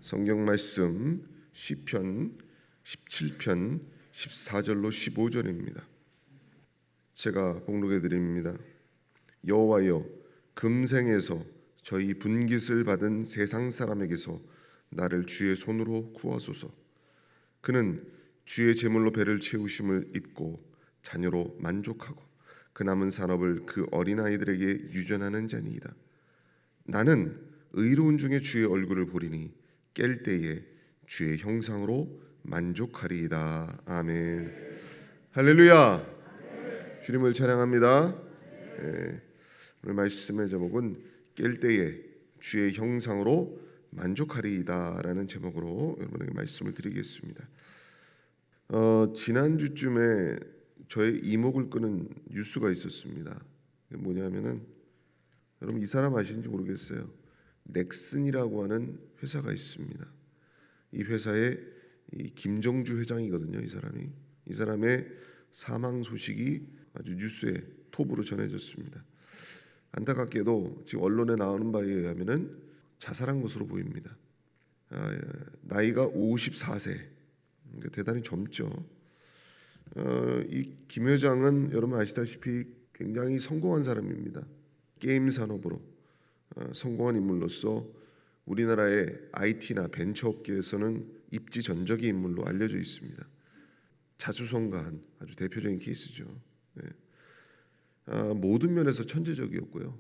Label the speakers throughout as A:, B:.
A: 성경 말씀 시편 17편 14절로 15절입니다. 제가 봉독해 드립니다. 여호와여, 금생에서 저희 분깃을 받은 세상 사람에게서 나를 주의 손으로 구하소서. 그는 주의 제물로 배를 채우심을 입고 자녀로 만족하고 그 남은 산업을 그 어린아이들에게 유전하는 자니이다. 나는 의로운 중에 주의 얼굴을 보리니 깰 때에 주의 형상으로 만족하리이다. 아멘. 할렐루야. 주님을 찬양합니다. 오늘 말씀의 제목은 깰 때에 주의 형상으로 만족하리이다라는 제목으로 여러분에게 말씀을 드리겠습니다. 지난주쯤에 저의 이목을 끄는 뉴스가 있었습니다. 뭐냐면은 여러분 이 사람 아시는지 모르겠어요. 넥슨이라고 하는 회사가 있습니다. 이 회사의 김정주 회장이거든요. 이 사람의 사망 소식이 아주 뉴스에 톱으로 전해졌습니다. 안타깝게도 지금 언론에 나오는 바에 의하면은 자살한 것으로 보입니다. 나이가 54세, 대단히 젊죠. 이 김 회장은 여러분 아시다시피 굉장히 성공한 사람입니다. 게임 산업으로 성공한 인물로서 우리나라의 IT나 벤처 업계에서는 입지전적인 인물로 알려져 있습니다. 자수성가한 아주 대표적인 케이스죠. 모든 면에서 천재적이었고요.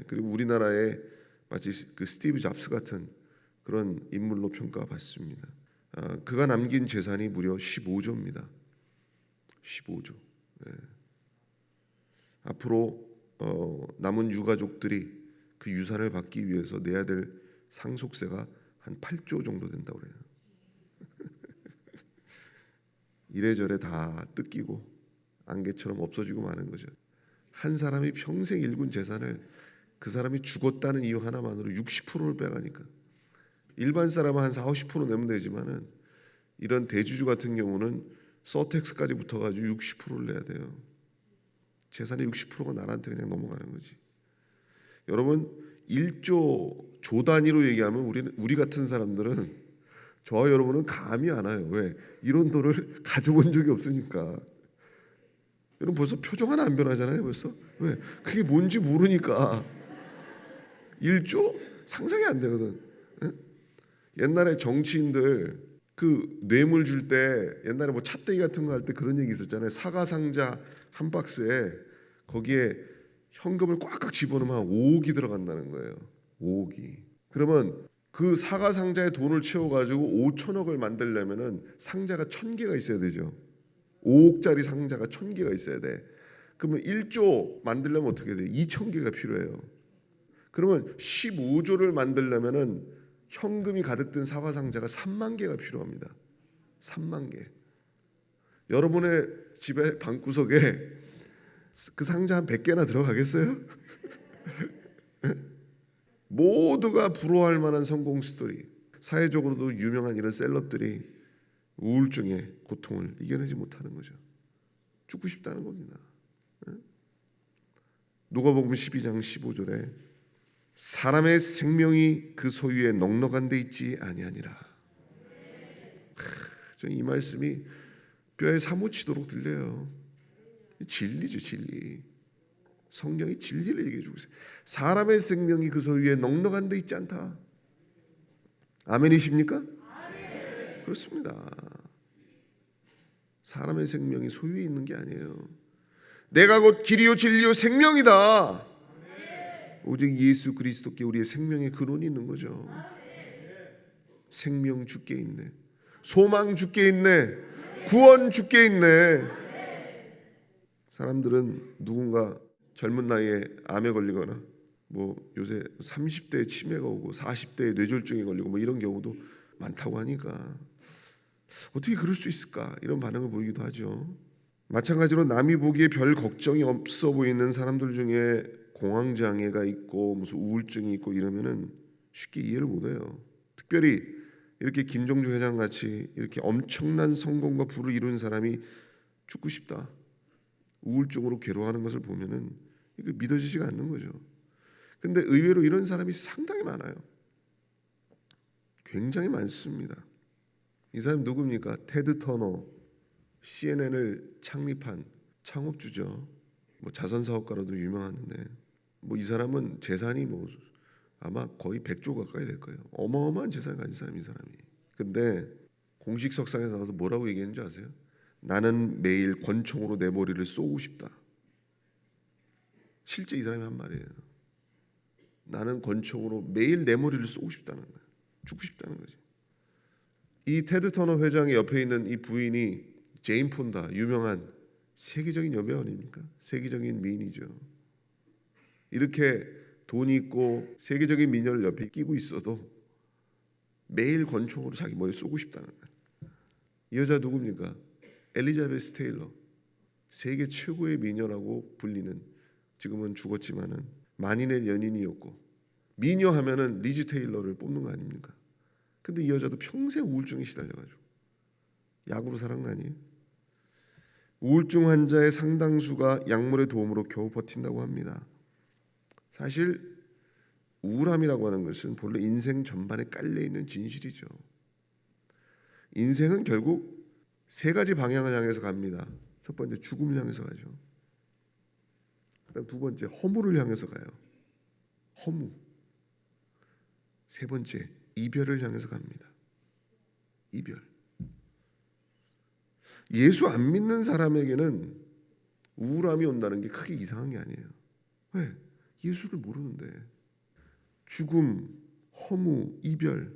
A: 그리고 우리나라의 마치 그 스티브 잡스 같은 그런 인물로 평가받습니다. 그가 남긴 재산이 무려 15조입니다. 15조. 앞으로 남은 유가족들이 그 유산을 받기 위해서 내야 될 상속세가 한 8조 정도 된다고 그래요. 이래저래 다 뜯기고 안개처럼 없어지고 마는 거죠. 한 사람이 평생 일군 재산을 그 사람이 죽었다는 이유 하나만으로 60%를 빼가니까 일반 사람은 한 40-50% 내면 되지만은 이런 대주주 같은 경우는 서텍스까지 붙어가지고 60%를 내야 돼요. 재산의 60%가 나한테 그냥 넘어가는 거지. 여러분 1조 조 단위로 얘기하면 우리 같은 사람들은 저와 여러분은 감이 안 와요. 왜? 이런 돈을 가져본 적이 없으니까. 여러분 벌써 표정 하나 안 변하잖아요. 벌써. 왜? 그게 뭔지 모르니까. 1조? 상상이 안 되거든. 옛날에 정치인들 그 뇌물 줄 때 옛날에 뭐 차떼기 같은 거 할 때 그런 얘기 있었잖아요. 사과 상자 한 박스에 거기에 현금을 꽉꽉 집어넣으면 한 5억이 들어간다는 거예요. 5억이. 그러면 그 사과 상자에 돈을 채워가지고 5천억을 만들려면은 상자가 1000개가 있어야 되죠. 5억짜리 상자가 1000개가 있어야 돼. 그러면 1조 만들려면 어떻게 돼? 2000개가 필요해요. 그러면 15조를 만들려면은 현금이 가득 든 사과 상자가 3만 개가 필요합니다. 3만 개. 여러분의 집의 방구석에 그 상자 한 100개나 들어가겠어요? 모두가 부러워할 만한 성공 스토리, 사회적으로도 유명한 이런 셀럽들이 우울증의 고통을 이겨내지 못하는 거죠. 죽고 싶다는 겁니다. 누가복음 12장 15절에 사람의 생명이 그 소유에 넉넉한 데 있지 아니하니라. 이 말씀이 뼈에 사무치도록 들려요. 진리죠, 진리. 성경이 진리를 얘기해 주고 있어요. 사람의 생명이 그 소유에 넉넉한 데 있지 않다. 아멘이십니까? 아멘. 그렇습니다. 사람의 생명이 소유에 있는 게 아니에요. 내가 곧 길이요 진리요 생명이다. 아멘. 오직 예수 그리스도께 우리의 생명의 근원이 있는 거죠. 아멘. 생명 주께 있네. 소망 주께 있네. 구원 주께 있네. 사람들은 누군가 젊은 나이에 암에 걸리거나 뭐 요새 30대에 치매가 오고 40대에 뇌졸중에 걸리고 뭐 이런 경우도 많다고 하니까 어떻게 그럴 수 있을까 이런 반응을 보이기도 하죠. 마찬가지로 남이 보기에 별 걱정이 없어 보이는 사람들 중에 공황장애가 있고 무슨 우울증이 있고 이러면은 쉽게 이해를 못해요. 특별히 이렇게 김정주 회장 같이 이렇게 엄청난 성공과 부를 이룬 사람이 죽고 싶다, 우울증으로 괴로워하는 것을 보면은 이거 믿어지지가 않는 거죠. 근데 의외로 이런 사람이 상당히 많아요. 굉장히 많습니다. 이 사람 누굽니까? 테드 터너, CNN을 창립한 창업주죠. 뭐 자선 사업가로도 유명하는데 뭐 이 사람은 재산이 뭐 아마 거의 100조 가까이 될 거예요. 어마어마한 재산을 가진 사람이 이 사람이. 근데 공식 석상에 나와서 뭐라고 얘기했는지 아세요? 나는 매일 권총으로 내 머리를 쏘고 싶다. 실제 이 사람이 한 말이에요. 나는 권총으로 매일 내 머리를 쏘고 싶다는 거야. 죽고 싶다는 거지. 이 테드 터너 회장의 옆에 있는 이 부인이 제인 폰다, 유명한 세계적인 여배우 아닙니까? 세계적인 미인이죠. 이렇게 돈이 있고 세계적인 미녀를 옆에 끼고 있어도 매일 권총으로 자기 머리 쏘고 싶다는 거야. 이 여자 누굽니까? 엘리자베스 테일러. 세계 최고의 미녀라고 불리는, 지금은 죽었지만은 만인의 연인이었고, 미녀 하면은 리즈 테일러를 뽑는 거 아닙니까? 근데 이 여자도 평생 우울증에 시달려가지고 약으로 살은 거 아니에요? 우울증 환자의 상당수가 약물의 도움으로 겨우 버틴다고 합니다. 사실 우울함이라고 하는 것은 본래 인생 전반에 깔려있는 진실이죠. 인생은 결국 세 가지 방향을 향해서 갑니다. 첫 번째 죽음을 향해서 가죠. 그다음 두 번째 허무를 향해서 가요. 허무. 세 번째 이별을 향해서 갑니다. 이별. 예수 안 믿는 사람에게는 우울함이 온다는 게 크게 이상한 게 아니에요. 왜? 예수를 모르는데. 죽음, 허무, 이별,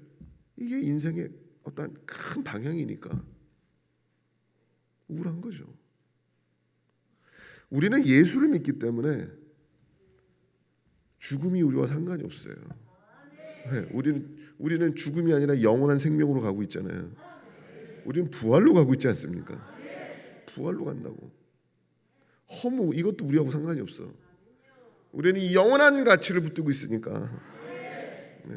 A: 이게 인생의 어떤 큰 방향이니까 우울한 거죠. 우리는 예수를 믿기 때문에 죽음이 우리와 상관이 없어요. 왜? 우리는 죽음이 아니라 영원한 생명으로 가고 있잖아요. 우리는 부활로 가고 있지 않습니까? 부활로 간다고. 허무, 이것도 우리하고 상관이 없어. 우리는 이 영원한 가치를 붙들고 있으니까. 네.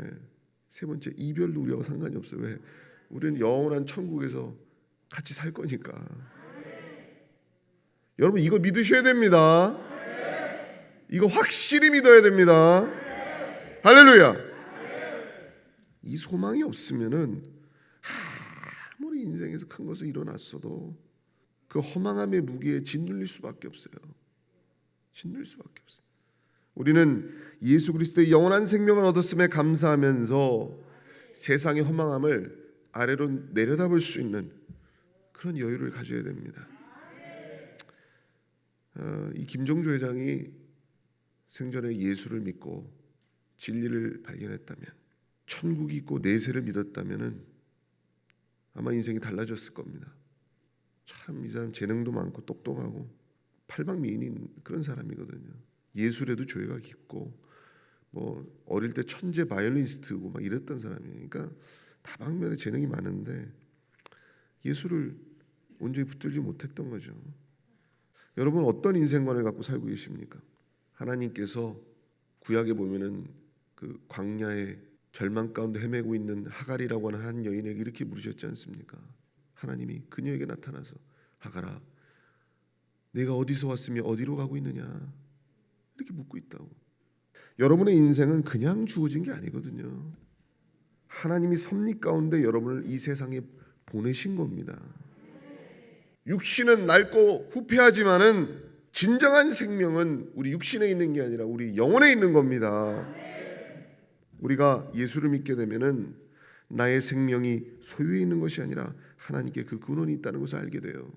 A: 세 번째 이별도 우리하고 상관이 없어요. 왜? 우리는 영원한 천국에서 같이 살 거니까. 여러분 이거 믿으셔야 됩니다. 이거 확실히 믿어야 됩니다. 할렐루야. 이 소망이 없으면은 아무리 인생에서 큰 것이 일어났어도 그 허망함의 무게에 짓눌릴 수밖에 없어요. 짓눌릴 수밖에 없어요. 우리는 예수 그리스도의 영원한 생명을 얻었음에 감사하면서 세상의 허망함을 아래로 내려다볼 수 있는 그런 여유를 가져야 됩니다. 이 김종주 회장이 생전에 예수를 믿고 진리를 발견했다면, 천국이 있고 내세를 믿었다면 아마 인생이 달라졌을 겁니다. 참 이 사람 재능도 많고 똑똑하고 팔방미인인 그런 사람이거든요. 예술에도 조예가 깊고 뭐 어릴 때 천재 바이올리니스트고 막 이랬던 사람이에요. 그러니까 다방면에 재능이 많은데 예술을 온전히 붙들지 못했던 거죠. 여러분 어떤 인생관을 갖고 살고 계십니까? 하나님께서 구약에 보면은 그 광야의 절망 가운데 헤매고 있는 하갈이라고 하는 한 여인에게 이렇게 물으셨지 않습니까? 하나님이 그녀에게 나타나서 하갈아, 내가 어디서 왔으며 어디로 가고 있느냐 이렇게 묻고 있다고. 여러분의 인생은 그냥 주어진 게 아니거든요. 하나님이 섭리 가운데 여러분을 이 세상에 보내신 겁니다. 육신은 낡고 후패하지만은 진정한 생명은 우리 육신에 있는 게 아니라 우리 영혼에 있는 겁니다. 우리가 예수를 믿게 되면은 나의 생명이 소유에 있는 것이 아니라 하나님께 그 근원이 있다는 것을 알게 돼요.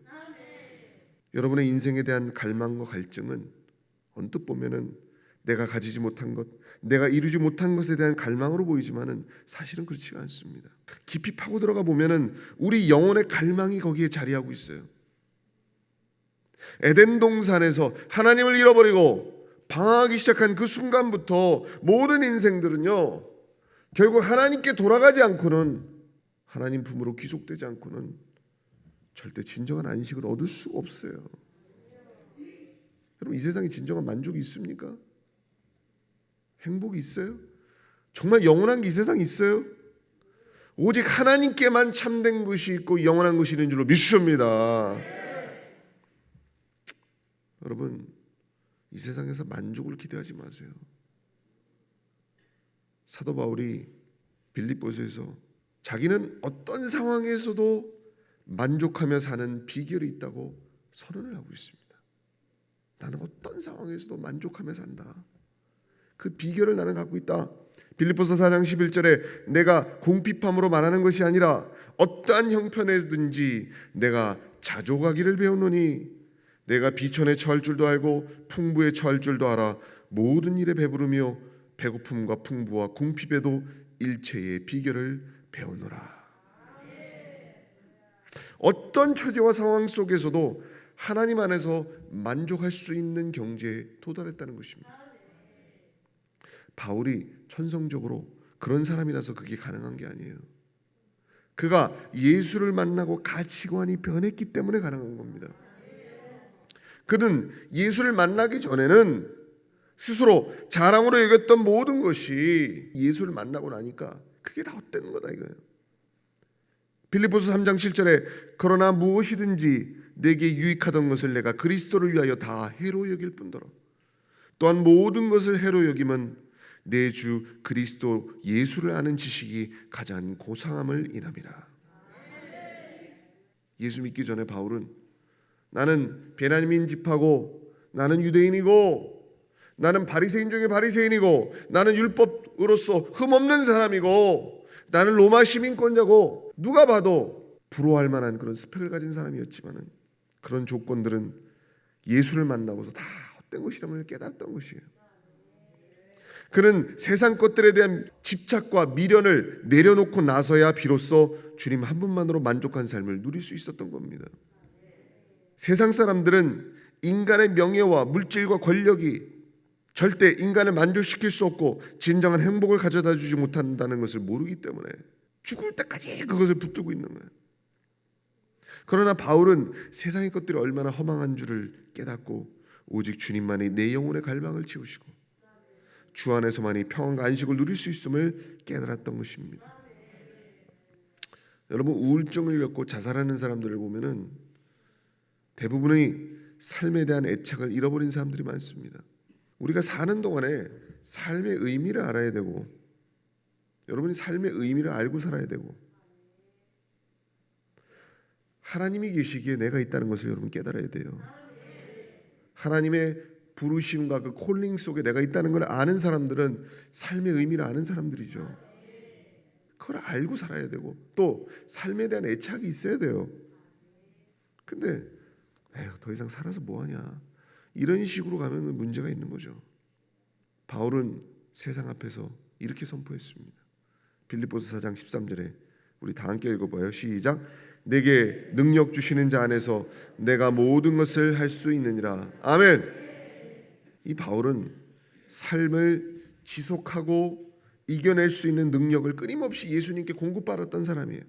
A: 여러분의 인생에 대한 갈망과 갈증은 언뜻 보면은 내가 가지지 못한 것, 내가 이루지 못한 것에 대한 갈망으로 보이지만은 사실은 그렇지가 않습니다. 깊이 파고 들어가 보면은 우리 영혼의 갈망이 거기에 자리하고 있어요. 에덴 동산에서 하나님을 잃어버리고 방황하기 시작한 그 순간부터 모든 인생들은요, 결국 하나님께 돌아가지 않고는, 하나님 품으로 귀속되지 않고는 절대 진정한 안식을 얻을 수가 없어요. 여러분 이 세상에 진정한 만족이 있습니까? 행복이 있어요? 정말 영원한 게 이 세상에 있어요? 오직 하나님께만 참된 것이 있고 영원한 것이 있는 줄로 믿으십니다. 여러분 이 세상에서 만족을 기대하지 마세요. 사도 바울이 빌립보서에서 자기는 어떤 상황에서도 만족하며 사는 비결이 있다고 선언을 하고 있습니다. 나는 어떤 상황에서도 만족하며 산다. 그 비결을 나는 갖고 있다. 빌립보서 4장 11절에 내가 궁핍함으로 말하는 것이 아니라 어떠한 형편에든지 내가 자족하기를 배우노니 내가 비천에 처할 줄도 알고 풍부에 처할 줄도 알아 모든 일에 배부르며 배고픔과 풍부와 궁핍에도 일체의 비결을 배우노라. 어떤 처지와 상황 속에서도 하나님 안에서 만족할 수 있는 경지에 도달했다는 것입니다. 바울이 천성적으로 그런 사람이라서 그게 가능한 게 아니에요. 그가 예수를 만나고 가치관이 변했기 때문에 가능한 겁니다. 그는 예수를 만나기 전에는 스스로 자랑으로 여겼던 모든 것이 예수를 만나고 나니까 그게 다 헛된 거다 이거예요. 빌립보서 3장 7절에 그러나 무엇이든지 내게 유익하던 것을 내가 그리스도를 위하여 다 해로 여길 뿐더러 또한 모든 것을 해로 여김은 내 주 그리스도 예수를 아는 지식이 가장 고상함을 인함이라. 예수 믿기 전에 바울은 나는 베냐민 집하고 나는 유대인이고 나는 바리새인 중에 바리새인이고 나는 율법으로서 흠없는 사람이고 나는 로마 시민권자고 누가 봐도 부러워할 만한 그런 스펙을 가진 사람이었지만은 그런 조건들은 예수를 만나고서 다 헛된 것이라는 걸 깨달았던 것이에요. 그는 세상 것들에 대한 집착과 미련을 내려놓고 나서야 비로소 주님 한 분만으로 만족한 삶을 누릴 수 있었던 겁니다. 세상 사람들은 인간의 명예와 물질과 권력이 절대 인간을 만족시킬 수 없고 진정한 행복을 가져다 주지 못한다는 것을 모르기 때문에 죽을 때까지 그것을 붙들고 있는 거예요. 그러나 바울은 세상의 것들이 얼마나 허망한 줄을 깨닫고 오직 주님만이 내 영혼의 갈망을 채우시고 주 안에서만이 평안과 안식을 누릴 수 있음을 깨달았던 것입니다. 여러분, 우울증을 겪고 자살하는 사람들을 보면은 대부분의 삶에 대한 애착을 잃어버린 사람들이 많습니다. 우리가 사는 동안에 삶의 의미를 알아야 되고 여러분이 삶의 의미를 알고 살아야 되고 하나님이 계시기에 내가 있다는 것을 여러분 깨달아야 돼요. 하나님의 부르심과 그 콜링 속에 내가 있다는 걸 아는 사람들은 삶의 의미를 아는 사람들이죠. 그걸 알고 살아야 되고 또 삶에 대한 애착이 있어야 돼요. 근데 더 이상 살아서 뭐하냐 이런 식으로 가면 문제가 있는 거죠. 바울은 세상 앞에서 이렇게 선포했습니다. 빌립보서 4장 13절에 우리 다 함께 읽어봐요. 시작. 내게 능력 주시는 자 안에서 내가 모든 것을 할 수 있느니라. 아멘. 이 바울은 삶을 지속하고 이겨낼 수 있는 능력을 끊임없이 예수님께 공급받았던 사람이에요.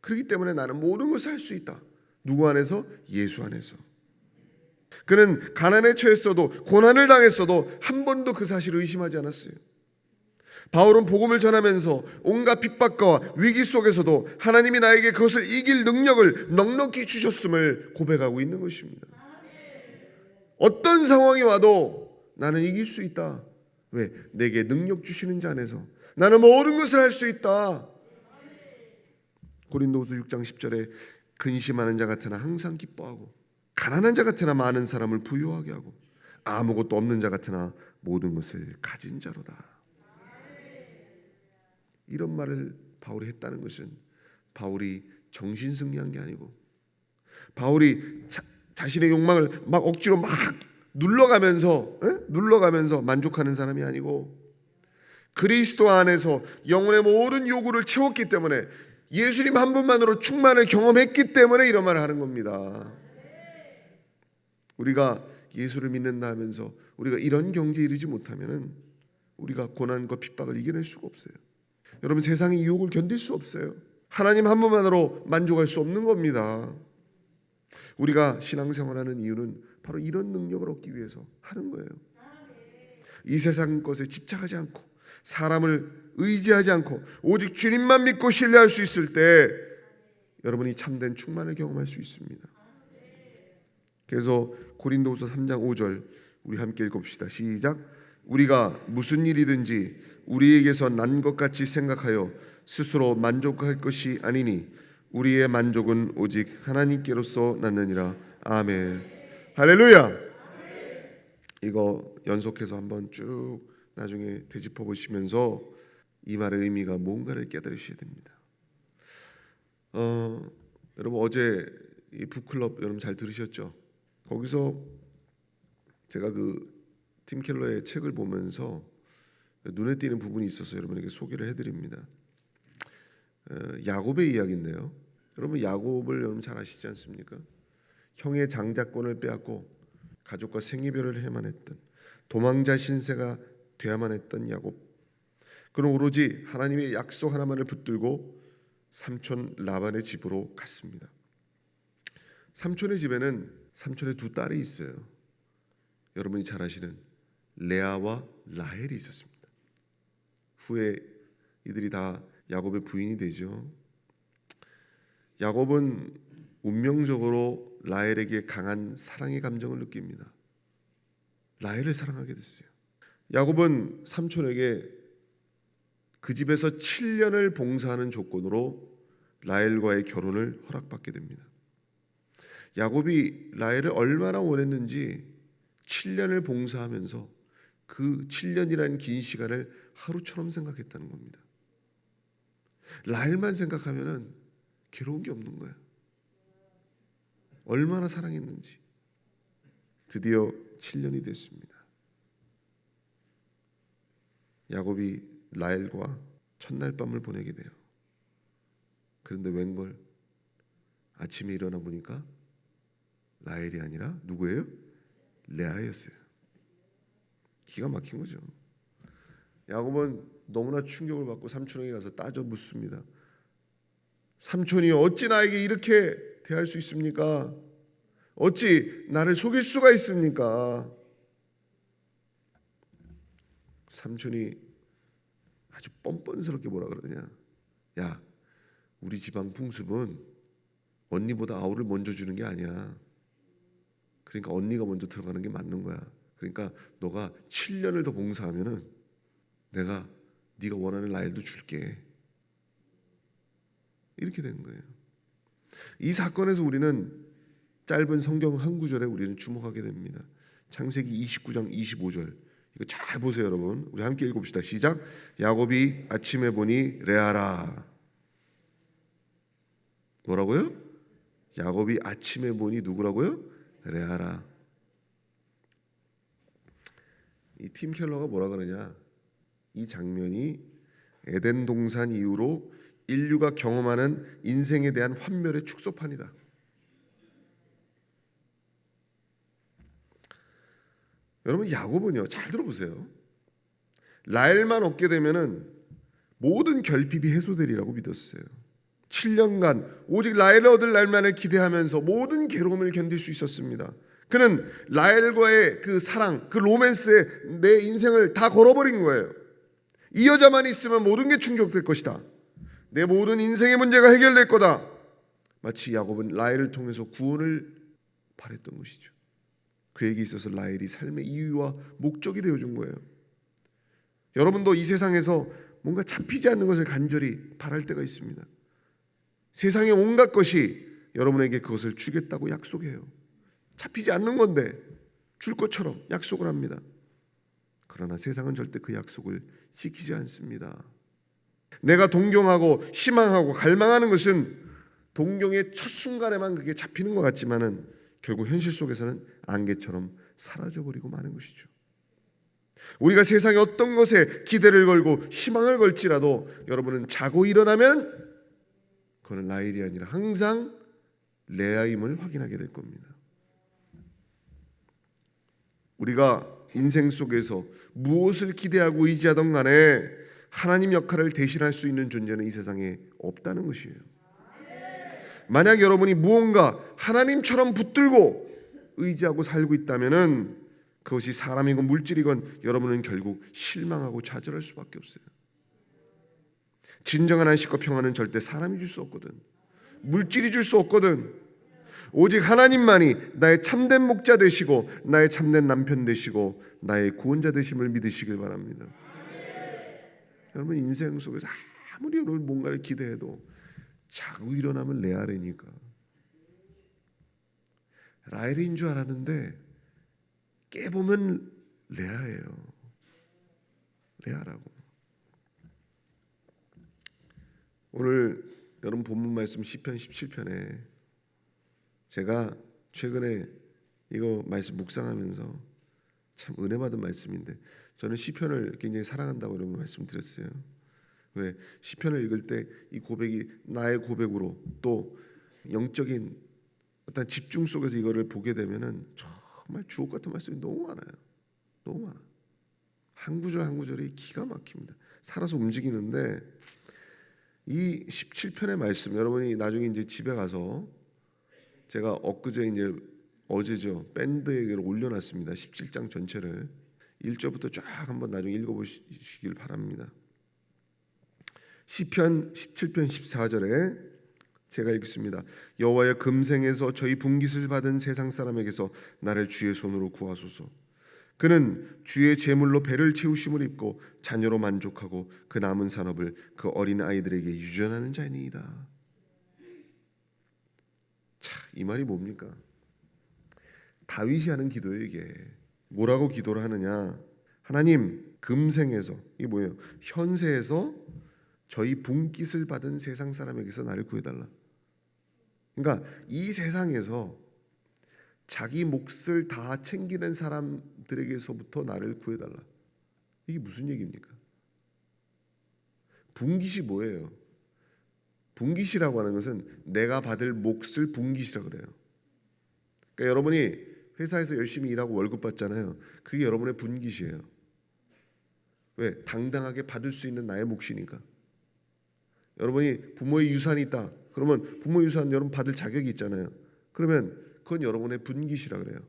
A: 그렇기 때문에 나는 모든 것을 할 수 있다. 누구 안에서? 예수 안에서. 그는 가난에 처했어도 고난을 당했어도 한 번도 그 사실을 의심하지 않았어요. 바울은 복음을 전하면서 온갖 핍박과 위기 속에서도 하나님이 나에게 그것을 이길 능력을 넉넉히 주셨음을 고백하고 있는 것입니다. 어떤 상황이 와도 나는 이길 수 있다. 왜? 내게 능력 주시는 자 안에서 나는 모든 것을 할 수 있다. 고린도후서 6장 10절에 근심하는 자 같으나 항상 기뻐하고 가난한 자 같으나 많은 사람을 부유하게 하고 아무것도 없는 자 같으나 모든 것을 가진 자로다. 이런 말을 바울이 했다는 것은 바울이 정신승리한 게 아니고 바울이 자신의 욕망을 막 억지로 막 눌러가면서 만족하는 사람이 아니고 그리스도 안에서 영혼의 모든 요구를 채웠기 때문에 예수님 한 분만으로 충만을 경험했기 때문에 이런 말을 하는 겁니다. 우리가 예수를 믿는다 하면서 우리가 이런 경지에 이르지 못하면은 우리가 고난과 핍박을 이겨낼 수가 없어요. 여러분, 세상의 유혹을 견딜 수 없어요. 하나님 한 분만으로 만족할 수 없는 겁니다. 우리가 신앙생활하는 이유는 바로 이런 능력을 얻기 위해서 하는 거예요. 이 세상 것에 집착하지 않고 사람을 의지하지 않고 오직 주님만 믿고 신뢰할 수 있을 때 여러분이 참된 충만을 경험할 수 있습니다. 그래서 고린도후서 3장 5절 우리 함께 읽읍시다. 시작. 우리가 무슨 일이든지 우리에게서 난 것 같이 생각하여 스스로 만족할 것이 아니니 우리의 만족은 오직 하나님께로서 났느니라. 아멘. 할렐루야. 이거 연속해서 한번 쭉 나중에 되짚어 보시면서 이 말의 의미가 뭔가를 깨달으셔야 됩니다. 여러분 어제 이 북클럽 여러분 잘 들으셨죠? 거기서 제가 그 팀 켈러의 책을 보면서 눈에 띄는 부분이 있어서 여러분에게 소개를 해드립니다. 야곱의 이야기인데요. 여러분 야곱을 여러분 잘 아시지 않습니까? 형의 장자권을 빼앗고 가족과 생이별을 해야만 했던 도망자 신세가 되야만 했던 야곱. 그는 오로지 하나님의 약속 하나만을 붙들고 삼촌 라반의 집으로 갔습니다. 삼촌의 집에는 삼촌의 두 딸이 있어요. 여러분이 잘 아시는 레아와 라헬이 있었습니다. 후에 이들이 다 야곱의 부인이 되죠. 야곱은 운명적으로 라헬에게 강한 사랑의 감정을 느낍니다. 라헬을 사랑하게 됐어요. 야곱은 삼촌에게 그 집에서 7년을 봉사하는 조건으로 라헬과의 결혼을 허락받게 됩니다. 야곱이 라헬을 얼마나 원했는지 7년을 봉사하면서 그 7년이라는 긴 시간을 하루처럼 생각했다는 겁니다. 라헬만 생각하면은 괴로운 게 없는 거예요. 얼마나 사랑했는지. 드디어 7년이 됐습니다. 야곱이 라헬과 첫날 밤을 보내게 돼요. 그런데 웬걸 아침에 일어나 보니까 라헬이 아니라 누구예요? 레아였어요. 기가 막힌 거죠. 야곱은 너무나 충격을 받고 삼촌에게 가서 따져 묻습니다. 삼촌이 어찌 나에게 이렇게 대할 수 있습니까? 어찌 나를 속일 수가 있습니까? 삼촌이 아주 뻔뻔스럽게 뭐라 그러냐. 야, 우리 집안 풍습은 언니보다 아우를 먼저 주는 게 아니야. 그러니까 언니가 먼저 들어가는 게 맞는 거야. 그러니까 너가 7년을 더 봉사하면은 내가 네가 원하는 라헬도 줄게. 이렇게 된 거예요. 이 사건에서 우리는 짧은 성경 한 구절에 우리는 주목하게 됩니다. 창세기 29장 25절. 이거 잘 보세요, 여러분. 우리 함께 읽어봅시다. 시작. 야곱이 아침에 보니 레아라. 뭐라고요? 야곱이 아침에 보니 누구라고요? 레아라. 이 팀 켈러가 뭐라 그러냐? 이 장면이 에덴 동산 이후로 인류가 경험하는 인생에 대한 환멸의 축소판이다. 여러분 야곱은요, 잘 들어보세요. 라헬만 얻게 되면은 모든 결핍이 해소되리라고 믿었어요. 7년간 오직 라헬을 얻을 날만을 기대하면서 모든 괴로움을 견딜 수 있었습니다. 그는 라헬과의 그 사랑, 그 로맨스에 내 인생을 다 걸어버린 거예요. 이 여자만 있으면 모든 게 충족될 것이다. 내 모든 인생의 문제가 해결될 거다. 마치 야곱은 라헬을 통해서 구원을 바랬던 것이죠. 그에게 있어서 라헬이 삶의 이유와 목적이 되어준 거예요. 여러분도 이 세상에서 뭔가 잡히지 않는 것을 간절히 바랄 때가 있습니다. 세상의 온갖 것이 여러분에게 그것을 주겠다고 약속해요. 잡히지 않는 건데 줄 것처럼 약속을 합니다. 그러나 세상은 절대 그 약속을 지키지 않습니다. 내가 동경하고 희망하고 갈망하는 것은 동경의 첫 순간에만 그게 잡히는 것 같지만은 결국 현실 속에서는 안개처럼 사라져버리고 마는 것이죠. 우리가 세상의 어떤 것에 기대를 걸고 희망을 걸지라도 여러분은 자고 일어나면 그건 라헬이 아니라 항상 레아임을 확인하게 될 겁니다. 우리가 인생 속에서 무엇을 기대하고 의지하던 간에 하나님 역할을 대신할 수 있는 존재는 이 세상에 없다는 것이에요. 만약 여러분이 무언가 하나님처럼 붙들고 의지하고 살고 있다면은 그것이 사람이건 물질이건 여러분은 결국 실망하고 좌절할 수밖에 없어요. 진정한 안식과 평안은 절대 사람이 줄 수 없거든. 물질이 줄 수 없거든. 오직 하나님만이 나의 참된 목자 되시고 나의 참된 남편 되시고 나의 구원자 되심을 믿으시길 바랍니다. 여러분 인생 속에서 아무리 여러분 뭔가를 기대해도 자고 일어나면 레아레니까. 라헬인 줄 알았는데 깨보면 레아예요. 레아라고. 오늘 여러분 본문 말씀 시편 17편에 제가 최근에 이거 말씀 묵상하면서 참 은혜 받은 말씀인데, 저는 시편을 굉장히 사랑한다고 여러분 말씀드렸어요. 왜? 시편을 읽을 때 이 고백이 나의 고백으로 또 영적인 어떤 집중 속에서 이거를 보게 되면은 정말 주옥 같은 말씀이 너무 많아요. 너무 많아. 한 구절 한 구절이 기가 막힙니다. 살아서 움직이는데, 이 17편의 말씀 여러분이 나중에 이제 집에 가서, 제가 엊그제 이제 어제죠, 밴드에게 올려놨습니다. 17장 전체를 1절부터 쫙 한번 나중에 읽어보시길 바랍니다. 시편 17편 14절에 제가 읽습니다. 여호와여, 금생에서 저희 분깃을 받은 세상 사람에게서 나를 주의 손으로 구하소서. 그는 주의 제물로 배를 채우심을 입고 자녀로 만족하고 그 남은 산업을 그 어린 아이들에게 유전하는 자니이다. 자, 이 말이 뭡니까? 다윗이 하는 기도예요. 이게 뭐라고 기도를 하느냐? 하나님, 금생에서, 이게 뭐예요? 현세에서 저희 분깃을 받은 세상 사람에게서 나를 구해달라. 그러니까 이 세상에서 자기 몫을 다 챙기는 사람들에게서부터 나를 구해달라. 이게 무슨 얘기입니까? 분깃이 뭐예요? 분깃이라고 하는 것은 내가 받을 몫을 분깃이라고 그래요. 그러니까 여러분이 회사에서 열심히 일하고 월급 받잖아요. 그게 여러분의 분깃이에요. 왜? 당당하게 받을 수 있는 나의 몫이니까. 여러분이 부모의 유산이 있다. 그러면 부모 유산 여러분 받을 자격이 있잖아요. 그러면 그건 여러분의 분깃이라 그래요.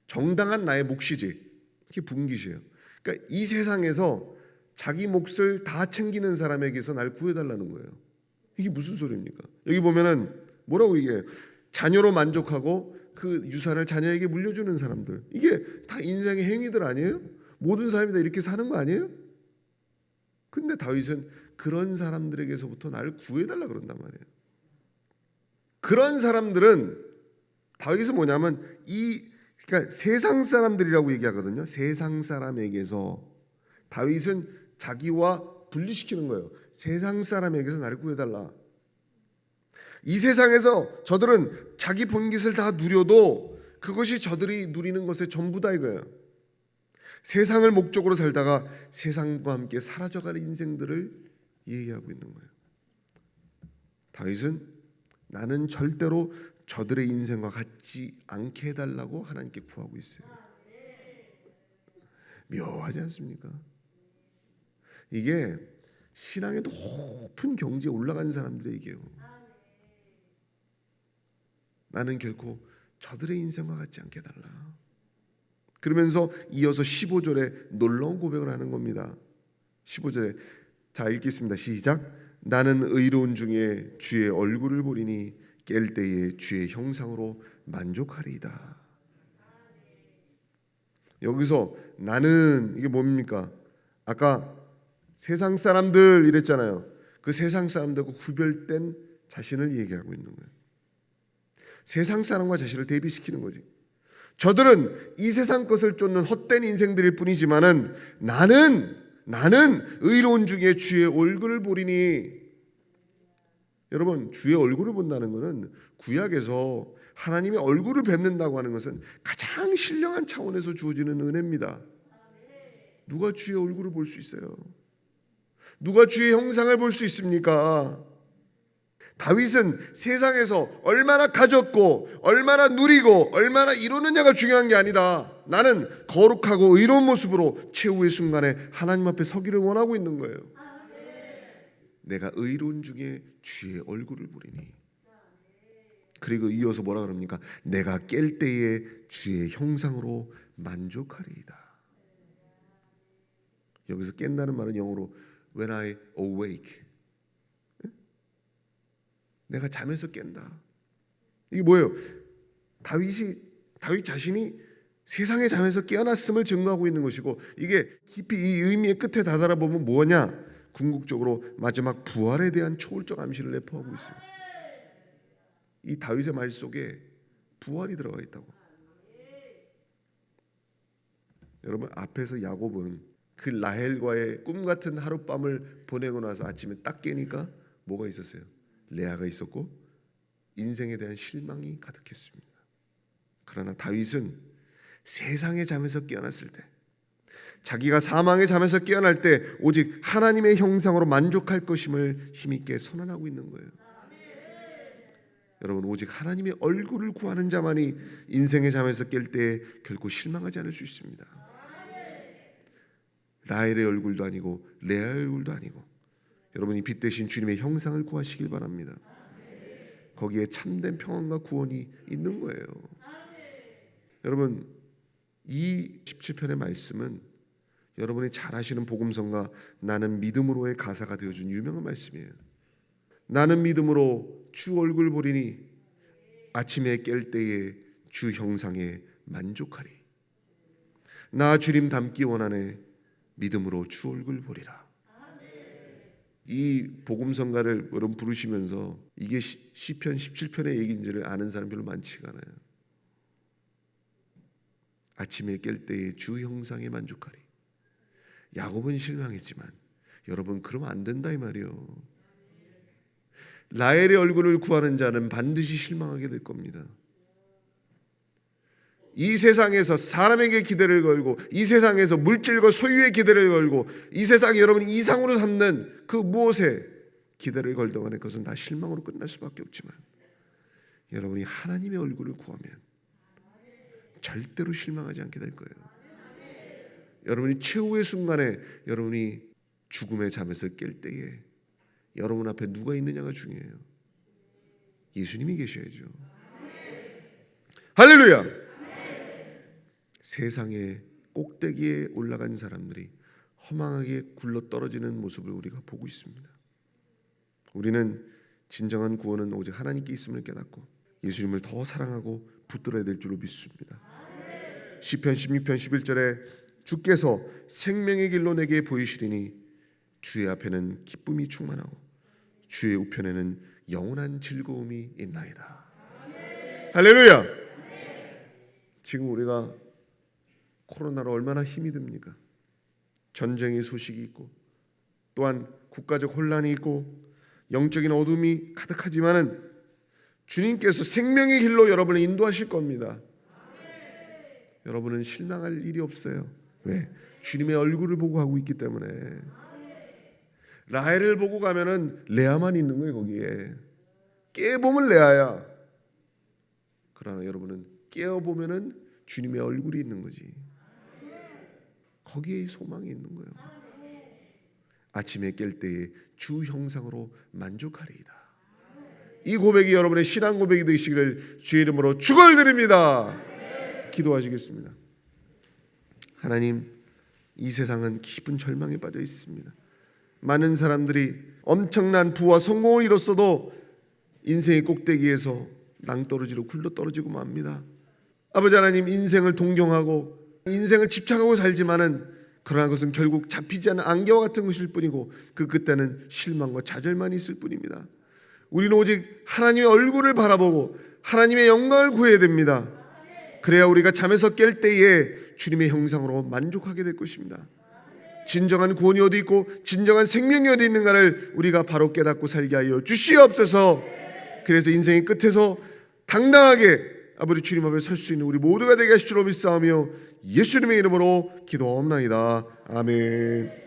A: 정당한 나의 몫이지. 그게 분깃이에요. 그러니까 이 세상에서 자기 몫을 다 챙기는 사람에게서 날 구해달라는 거예요. 이게 무슨 소리입니까? 여기 보면은 뭐라고 얘기해요? 자녀로 만족하고 그 유산을 자녀에게 물려주는 사람들. 이게 다 인생의 행위들 아니에요? 모든 사람이 다 이렇게 사는 거 아니에요? 근데 다윗은 그런 사람들에게서부터 나를 구해달라 그런단 말이에요. 그런 사람들은, 다윗은 뭐냐면 그러니까 세상 사람들이라고 얘기하거든요. 세상 사람에게서. 다윗은 자기와 분리시키는 거예요. 세상 사람에게서 나를 구해달라. 이 세상에서 저들은 자기 분깃을 다 누려도 그것이 저들이 누리는 것의 전부다 이거예요. 세상을 목적으로 살다가 세상과 함께 사라져가는 인생들을 얘기하고 있는 거예요. 다윗은 나는 절대로 저들의 인생과 같지 않게 해달라고 하나님께 구하고 있어요. 묘하지 않습니까? 이게 신앙의 높은 경지에 올라간 사람들의 얘기예요. 나는 결코 저들의 인생과 같지 않게 해달라. 그러면서 이어서 15절에 놀라운 고백을 하는 겁니다. 15절에 자 읽겠습니다. 시작. 나는 의로운 중에 주의 얼굴을 보리니 깰 때에 주의 형상으로 만족하리이다. 여기서 나는 이게 뭡니까? 아까 세상 사람들 이랬잖아요. 그 세상 사람들과 구별된 자신을 얘기하고 있는 거예요. 세상 사람과 자신을 대비시키는 거지. 저들은 이 세상 것을 쫓는 헛된 인생들일 뿐이지만은 나는 의로운 중에 주의 얼굴을 보리니. 여러분, 주의 얼굴을 본다는 것은 구약에서 하나님의 얼굴을 뵙는다고 하는 것은 가장 신령한 차원에서 주어지는 은혜입니다. 누가 주의 얼굴을 볼 수 있어요? 누가 주의 형상을 볼 수 있습니까? 다윗은 세상에서 얼마나 가졌고 얼마나 누리고 얼마나 이루느냐가 중요한 게 아니다. 나는 거룩하고 의로운 모습으로 최후의 순간에 하나님 앞에 서기를 원하고 있는 거예요. 내가 의로운 중에 주의 얼굴을 보리니. 그리고 이어서 뭐라 그럽니까? 내가 깰 때에 주의 형상으로 만족하리이다. 여기서 깬다는 말은 영어로 when I awake. 내가 잠에서 깬다. 이게 뭐예요? 다윗 자신이 세상의 잠에서 깨어났음을 증거하고 있는 것이고, 이게 깊이 이 의미의 끝에 다다라 보면 뭐냐? 궁극적으로 마지막 부활에 대한 초월적 암시를 내포하고 있어요. 이 다윗의 말 속에 부활이 들어가 있다고. 여러분, 앞에서 야곱은 그 라헬과의 꿈 같은 하룻밤을 보내고 나서 아침에 딱 깨니까 뭐가 있었어요? 레아가 있었고 인생에 대한 실망이 가득했습니다. 그러나 다윗은 세상의 잠에서 깨어났을 때, 자기가 사망의 잠에서 깨어날 때 오직 하나님의 형상으로 만족할 것임을 힘있게 선언하고 있는 거예요. 여러분, 오직 하나님의 얼굴을 구하는 자만이 인생의 잠에서 깰 때 결코 실망하지 않을 수 있습니다. 라헬의 얼굴도 아니고 레아의 얼굴도 아니고 여러분이 빛 대신 주님의 형상을 구하시길 바랍니다. 거기에 참된 평안과 구원이 있는 거예요. 여러분, 이 17편의 말씀은 여러분이 잘 아시는 복음성가 나는 믿음으로의 가사가 되어준 유명한 말씀이에요. 나는 믿음으로 주 얼굴 보리니 아침에 깰 때에 주 형상에 만족하리. 나 주님 닮기 원하네 믿음으로 주 얼굴 보리라. 이 복음성가를 여러분 부르시면서 이게 시편 17편의 얘기인지를 아는 사람 별로 많지가 않아요. 아침에 깰 때에 주 형상에 만족하리. 야곱은 실망했지만 여러분 그러면 안 된다 이 말이에요. 라헬의 얼굴을 구하는 자는 반드시 실망하게 될 겁니다. 이 세상에서 사람에게 기대를 걸고 이 세상에서 물질과 소유의 기대를 걸고 이 세상에 여러분이 이상으로 삼는 그 무엇에 기대를 걸동안에 그것은 다 실망으로 끝날 수밖에 없지만 여러분이 하나님의 얼굴을 구하면 절대로 실망하지 않게 될 거예요. 여러분이 최후의 순간에 여러분이 죽음의 잠에서 깰 때에 여러분 앞에 누가 있느냐가 중요해요. 예수님이 계셔야죠. 할렐루야. 세상의 꼭대기에 올라간 사람들이 허망하게 굴러떨어지는 모습을 우리가 보고 있습니다. 우리는 진정한 구원은 오직 하나님께 있음을 깨닫고 예수님을 더 사랑하고 붙들어야 될 줄로 믿습니다. 시편 16편 11절에 주께서 생명의 길로 내게 보이시리니 주의 앞에는 기쁨이 충만하고 주의 우편에는 영원한 즐거움이 있나이다. 할렐루야. 지금 우리가 코로나로 얼마나 힘이 듭니까? 전쟁의 소식이 있고 또한 국가적 혼란이 있고 영적인 어둠이 가득하지만은 주님께서 생명의 길로 여러분을 인도하실 겁니다. 여러분은 실망할 일이 없어요. 왜? 주님의 얼굴을 보고 하고 있기 때문에. 라헬을 보고 가면은 레아만 있는 거예요. 거기에 깨보면 레아야. 그러나 여러분은 깨어보면은 주님의 얼굴이 있는 거지. 거기에 소망이 있는 거예요. 아침에 깰 때에 주 형상으로 만족하리이다. 이 고백이 여러분의 신앙 고백이 되시기를 주의 이름으로 축원드립니다. 기도하시겠습니다. 하나님, 이 세상은 깊은 절망에 빠져 있습니다. 많은 사람들이 엄청난 부와 성공을 이뤘어도 인생의 꼭대기에서 낭떠러지로 굴러떨어지고 맙니다. 아버지 하나님, 인생을 동경하고 인생을 집착하고 살지만은 그러나 그것은 결국 잡히지 않은 안개와 같은 것일 뿐이고 그 끝에는 실망과 좌절만 있을 뿐입니다. 우리는 오직 하나님의 얼굴을 바라보고 하나님의 영광을 구해야 됩니다. 그래야 우리가 잠에서 깰 때에 주님의 형상으로 만족하게 될 것입니다. 진정한 구원이 어디 있고 진정한 생명이 어디 있는가를 우리가 바로 깨닫고 살게 하여 주시옵소서. 그래서 인생의 끝에서 당당하게 아버지 주님 앞에 설 수 있는 우리 모두가 되게 하실 줄로 믿사오며 예수님의 이름으로 기도하옵나이다. 아멘.